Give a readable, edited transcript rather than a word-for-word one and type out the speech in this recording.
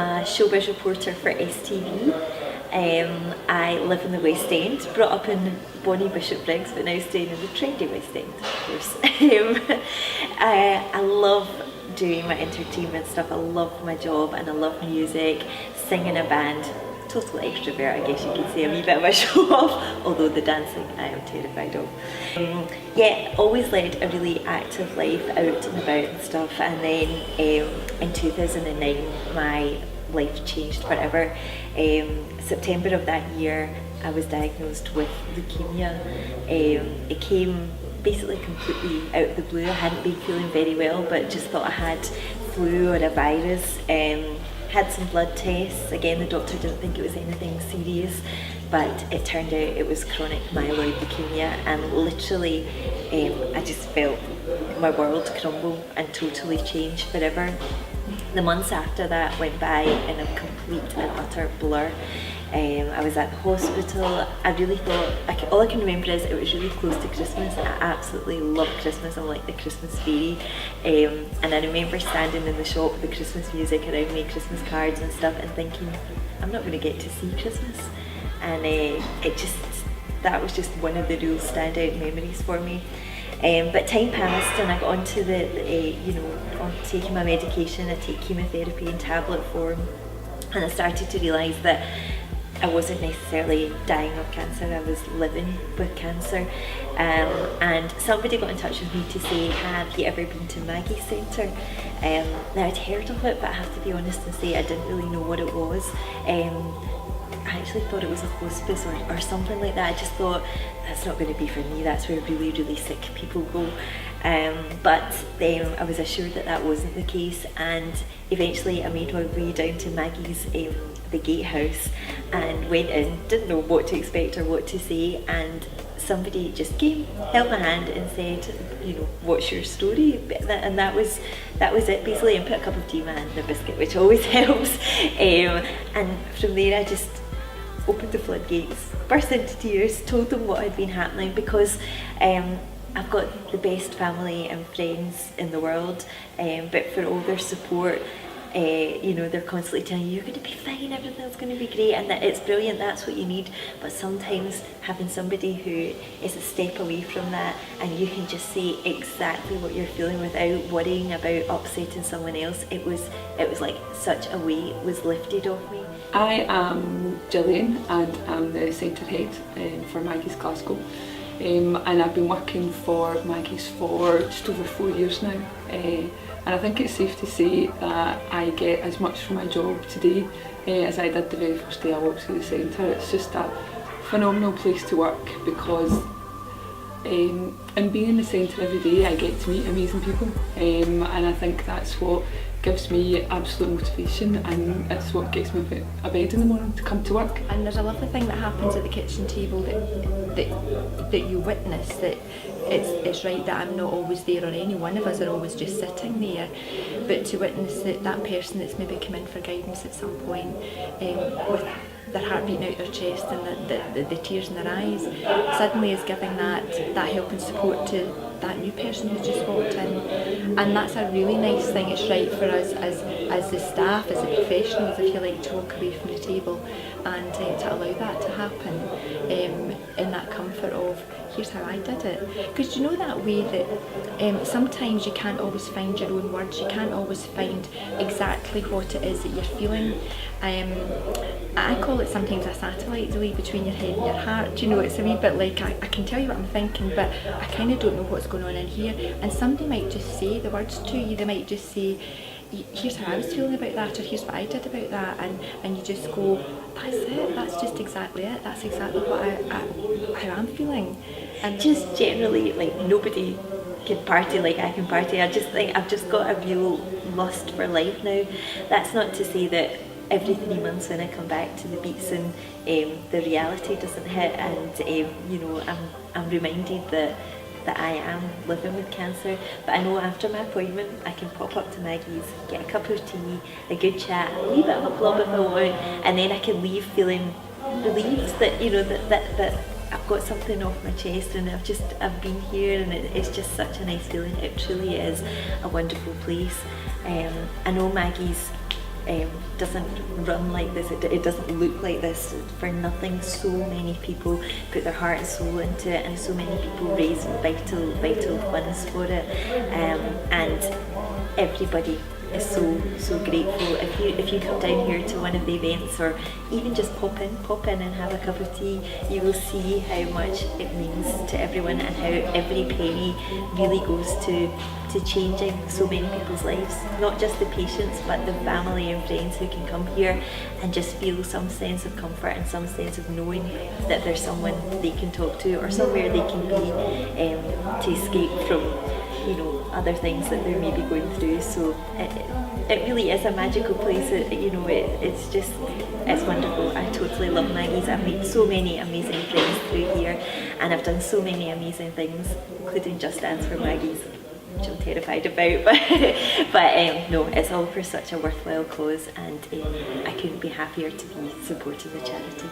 a showbiz reporter for STV. I live in the West End, brought up in Bonnie Bishopbriggs, but now staying in the trendy West End, of course. I love doing my entertainment stuff. I love my job and I love music, singing a band. Total extrovert, I guess you could say, a wee bit of a show off, although the dancing I am terrified of. Yeah, always led a really active life, out and about and stuff, and then in 2009 my life changed forever. September of that year I was diagnosed with leukemia. It came basically completely out of the blue. I hadn't been feeling very well, but just thought I had flu or a virus. Had some blood tests. Again, the doctor didn't think it was anything serious, but it turned out it was chronic myeloid leukemia, and literally I just felt my world crumble and totally change forever. The months after that went by in a complete and utter blur. I was at the hospital. I really thought, all I can remember is it was really close to Christmas. I absolutely love Christmas. I'm like the Christmas fairy. And I remember standing in the shop with the Christmas music around me, Christmas cards and stuff, and thinking, I'm not going to get to see Christmas. And that was just one of the real standout memories for me. But time passed and I got onto on taking my medication. I take chemotherapy in tablet form, and I started to realise that I wasn't necessarily dying of cancer, I was living with cancer. And somebody got in touch with me to say, have you ever been to Maggie Centre? Now I'd heard of it, but I have to be honest and say I didn't really know what it was. I actually thought it was a hospice or something like that. I just thought, that's not going to be for me, that's where really, really sick people go. But then I was assured that that wasn't the case, and eventually I made my way down to Maggie's, the gatehouse, and went in, didn't know what to expect or what to say, and somebody just came, held my hand and said, what's your story? And that was it basically, and put a cup of tea in my hand and a biscuit, which always helps. And from there I just opened the floodgates, burst into tears, told them what had been happening, because I've got the best family and friends in the world, but for all their support, they're constantly telling you, you're going to be fine, everything's going to be great, and that it's brilliant, that's what you need. But sometimes having somebody who is a step away from that, and you can just say exactly what you're feeling without worrying about upsetting someone else, it was like such a weight was lifted off me. I am Gillian and I'm the centre head for Maggie's Glasgow. And I've been working for Maggie's for just over 4 years now. And I think it's safe to say that I get as much from my job today as I did the very first day I walked through the centre. It's just a phenomenal place to work, because in being in the centre every day I get to meet amazing people, and I think that's what gives me absolute motivation, and it's what gets me out of bed in the morning to come to work. And there's a lovely thing that happens at the kitchen table that you witness, that it's right that I'm not always there, or any one of us are always just sitting there, but to witness that person that's maybe come in for guidance at some point, with their heart beating out their chest and the tears in their eyes, suddenly is giving that help and support to that new person who's just walked in. And that's a really nice thing. It's right for us as the staff, as the professionals, if you like, to walk away from the table and to allow that to happen in that comfort of, here's how I did it. Because you know that way that sometimes you can't always find your own words, you can't always find exactly what it is that you're feeling. I call it sometimes a satellite delay between your head and your heart. It's a wee bit like, I can tell you what I'm thinking, but I kind of don't know what's going on in here. And somebody might just say the words to you, they might just say, here's how I was feeling about that, or here's what I did about that, and you just go, that's it, that's just exactly it, that's exactly what how I'm feeling. And just generally, like, nobody can party like I can party. I just think I've just got a real lust for life now. That's not to say that every 3 months when I come back to the beats and the reality doesn't hit, and I'm reminded that I am living with cancer. But I know after my appointment I can pop up to Maggie's, get a cup of tea, a good chat, a wee bit of a blub if I want, and then I can leave feeling relieved that that I've got something off my chest, and I've been here, and it's just such a nice feeling. It truly is a wonderful place. I know Maggie's doesn't run like this, it doesn't look like this for nothing. So many people put their heart and soul into it, and so many people raise vital funds for it, and everybody is so grateful. If you come down here to one of the events, or even just pop in and have a cup of tea, you will see how much it means to everyone, and how every penny really goes to changing so many people's lives. Not just the patients, but the family and friends who can come here and just feel some sense of comfort and some sense of knowing that there's someone they can talk to, or somewhere they can be, to escape from, you know, other things that they're maybe going through. So it really is a magical place. It's wonderful. I totally love Maggie's. I've made so many amazing friends through here, and I've done so many amazing things, including Just Dance for Maggie's, which I'm terrified about, but no, it's all for such a worthwhile cause, and I couldn't be happier to be supporting the charity.